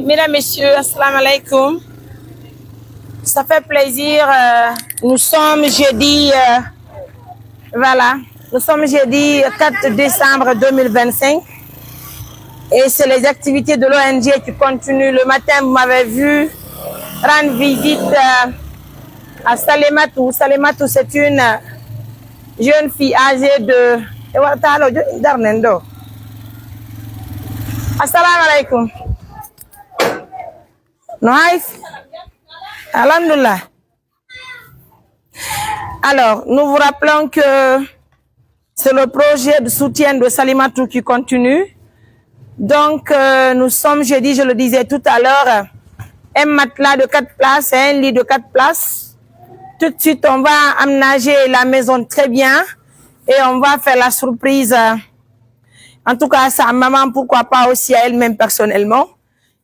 Mesdames, Messieurs, assalamu alaikum. Ça fait plaisir. Nous sommes jeudi, nous sommes jeudi 4 décembre 2025. Et c'est les activités de l'ONG qui continuent. Le matin, vous m'avez vu rendre visite à Salematou. Salematou, c'est une jeune fille âgée de... Assalamu alaikum. Noaïf. Alhamdulillah. Alors, nous vous rappelons que c'est le projet de soutien de Salematou qui continue. Donc, nous sommes jeudi, je le disais tout à l'heure, un matelas de 4 places et un lit de 4 places. Tout de suite, on va aménager la maison très bien et on va faire la surprise. En tout cas, à sa maman, pourquoi pas aussi à elle-même personnellement.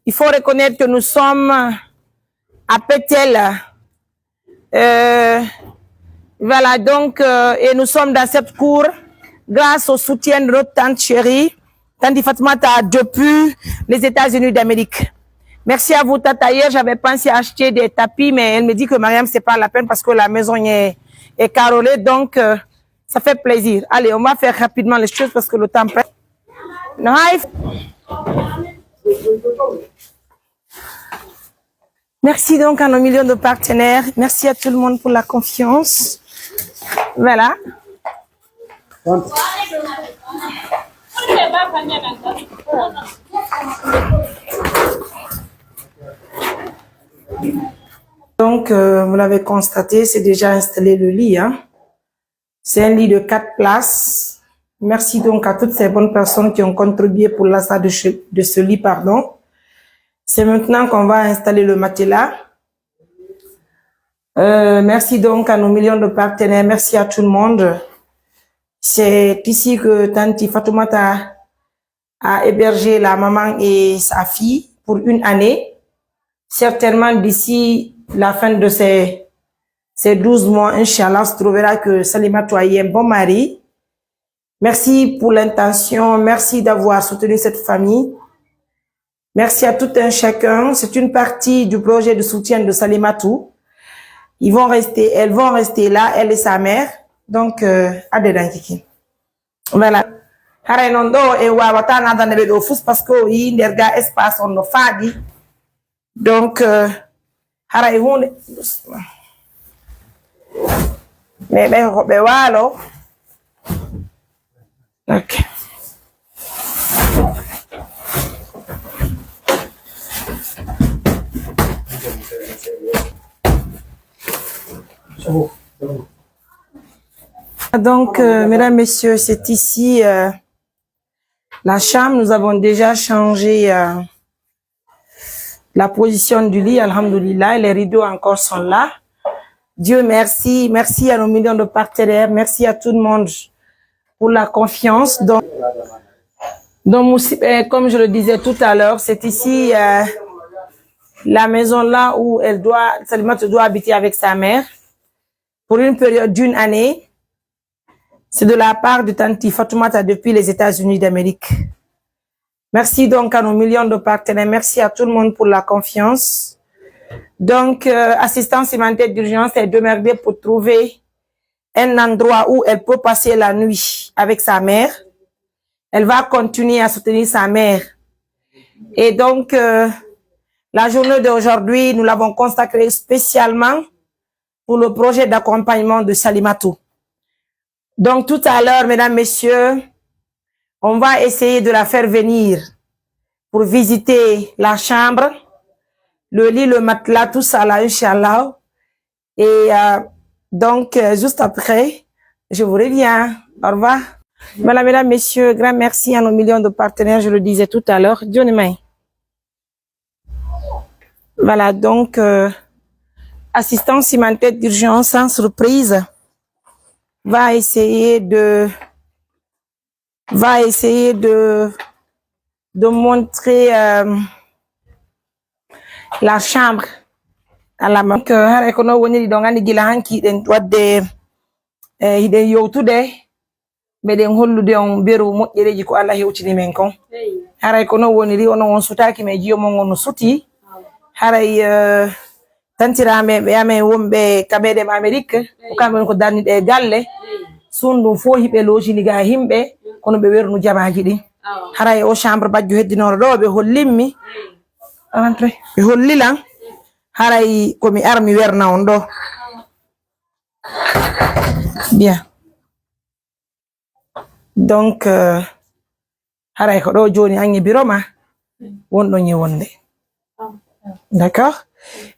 Il faut reconnaître que nous sommes à Pétel. Voilà, donc, et nous sommes dans cette cour grâce au soutien de notre tante chérie, Tante Fatoumata, depuis les États-Unis d'Amérique. Merci à vous, Tata. Hier, j'avais pensé acheter des tapis, mais elle me dit que Mariam, c'est pas la peine parce que la maison est carrelée, donc ça fait plaisir. Allez, on va faire rapidement les choses parce que le temps presse. Merci donc à nos millions de partenaires. Merci à tout le monde pour la confiance. Voilà. Donc, vous l'avez constaté, c'est déjà installé le lit. Hein? C'est un lit de 4 places. Merci donc à toutes ces bonnes personnes qui ont contribué pour l'achat de ce lit, pardon. C'est maintenant qu'on va installer le matelas. Merci donc à nos millions de partenaires. Merci à tout le monde. C'est ici que Tante Fatoumata a hébergé la maman et sa fille pour 1 année. Certainement d'ici la fin de ces 12 mois, Inch'Allah, se trouvera que Salematou a eu un bon mari. Merci pour l'intention. Merci d'avoir soutenu cette famille. Merci à tout un chacun. C'est une partie du projet de soutien de Salematou. Elles vont rester là, elle et sa mère. Donc, Adedankiki. Voilà. Haray non do e wawata na dane be do fus parce que yi nderga espace on no faadi. Donc, haray hunde. Mais be walo. Ok. Donc, mesdames, messieurs, c'est ici la chambre. Nous avons déjà changé la position du lit, alhamdoulilah. Les rideaux encore sont là. Dieu merci. Merci à nos millions de partenaires. Merci à tout le monde pour la confiance. Donc comme je le disais tout à l'heure, c'est ici la maison là où Salematou doit habiter avec sa mère pour une période d'1 année. C'est de la part de Tante Fatoumata depuis les États-Unis d'Amérique. Merci donc à nos millions de partenaires. Merci à tout le monde pour la confiance. Donc, assistance humanitaire d'urgence est demeurée pour trouver un endroit où elle peut passer la nuit avec sa mère. Elle va continuer à soutenir sa mère. Et donc, la journée d'aujourd'hui, nous l'avons consacrée spécialement pour le projet d'accompagnement de Salematou. Donc, tout à l'heure, mesdames, messieurs, on va essayer de la faire venir pour visiter la chambre, le lit, le matelas, tout ça là, Inch'Allah. Et donc, juste après, je vous reviens. Au revoir. Voilà, mesdames, messieurs, grand merci à nos millions de partenaires, je le disais tout à l'heure. Johnny May. Voilà, donc, assistance humanitaire d'urgence sans surprise va essayer de montrer la chambre à la maman. Que har ko no woni do ngani gila hanki den wadde hiden yowtude be den hollude on beru moƴƴereji ko Allah hewtini men kon haray ko no woniri ono on sutaki me jiyo mon on suti haray tantiraɓe ɓe amen wonɓe kaɓeɗe Amérique ko kamɓe ko darniɗe galle sundu fo hiɓe lojini ga himɓe kono ɓe wernu jabaji ɗi haray o chambre bajjo heddinoro ɗo ɓe hollinmi rentré ɓe hollilan haray komi armi werna on ɗo bien donc haray ko ɗo joni an e bureau ma wonɗon e wonde d'accord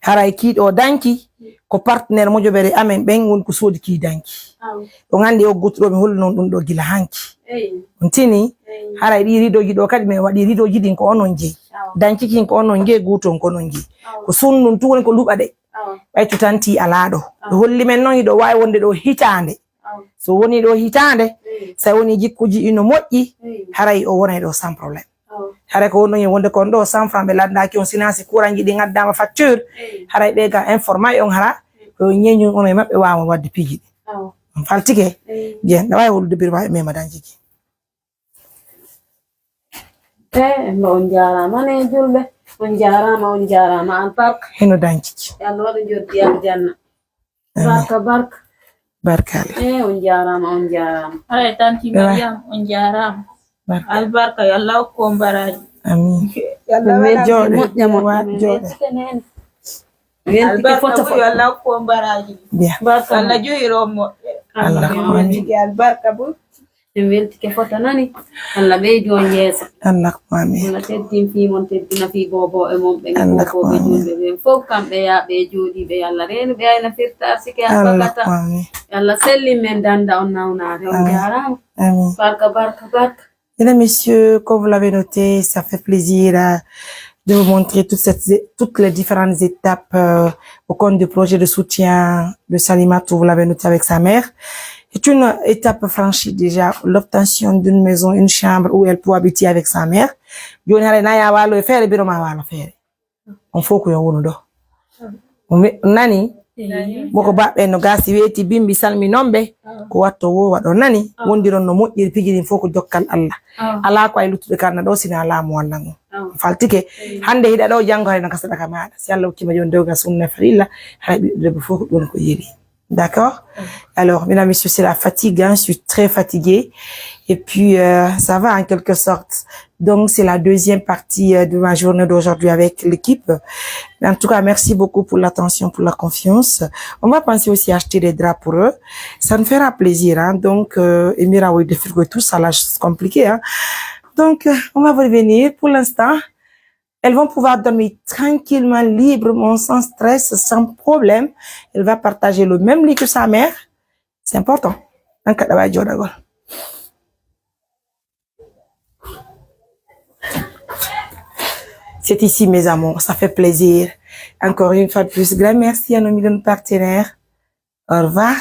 haray kiiɗo danki ko partenaire moƴoɓere amen ɓen woni ko soodi ki danki ɗo gandi o guttuɗo mi holli noon ɗum ɗo gila hanki on tini haray ɗi ridoji ɗo kadi min waɗi ridoji ɗin ko onon jeeyi danki kin ko onon jeeyi guton ko onon jeeyi ko sunnun tu woni ko luɓa ɗe ɓaytu tanti alaɗo ɓe holli men noon hiɗo wawi wonde ɗo hitande so woni ɗo hitande sa woni jikkuji ino moƴƴi haray o wonay ɗo sans probléme haray ko wonɗon e wonde kon ɗo 100 francs ɓe laddaki on sinasi courant ji ɗi gaddama facture haray ɓe ga informa on hara ko ñeñu on e mabɓe wawa wadde piiji ɗi on faltike bien ɗa wawi wolude bir wawi mema dan jigi on jarama ne julɓe on jarama an park heno danciki Allah waɗa joddi aljanna barka barkale on jarama haray tanti Mariam on jarama albarka yo Allah hokku on baraji amin albarka yo Allah hokku on baraji barka Allah joyiro moɓɓe albarka bu en weltike fota nani Allah ɓeydo on yeesa Allah amin Allah teddin fi mon teddina fi bobo e mon ɓe bobo julɓe ɓen fof kamɓe yaɓe jooɗiɓe Allah reenu ɓe ayna firta sike bakata Allah selli men danda on nawnare on jarama barka Mesdames, Messieurs, comme vous l'avez noté, ça fait plaisir de vous montrer toutes les différentes étapes au compte du projet de soutien de Salimatou, vous l'avez noté avec sa mère. C'est une étape franchie déjà, l'obtention d'une maison, une chambre où elle peut habiter avec sa mère. On faut que nani moko baɓe no gasi weeti bimbi salmi nombe ko watto wo waɗo nani wondiron no moƴƴiri pigiri fof ko jokkal Allah ala ko ay luttude karna ɗo sina ala mo wannan faltike hande hiɗa ɗo jango hay no kasaɗa ka maɗa si Allah hokkima joni dewga sunna farilla hay ɓiɗɗo debbo fof ko ɗon ko yiri. D'accord? Alors, mesdames, messieurs, c'est la fatigue, hein. Je suis très fatiguée. Et puis, ça va en quelque sorte. Donc, c'est la deuxième partie de ma journée d'aujourd'hui avec l'équipe. En tout cas, merci beaucoup pour l'attention, pour la confiance. On va penser aussi à acheter des draps pour eux. Ça nous fera plaisir, hein. Donc, Emira, oui, de frigo et tout ça, là, c'est compliqué, hein. Donc, on va revenir pour l'instant. Elles vont pouvoir dormir tranquillement, librement, sans stress, sans problème. Elle va partager le même lit que sa mère. C'est important. C'est ici, mes amours. Ça fait plaisir. Encore une fois de plus, grand merci à nos millions de partenaires. Au revoir.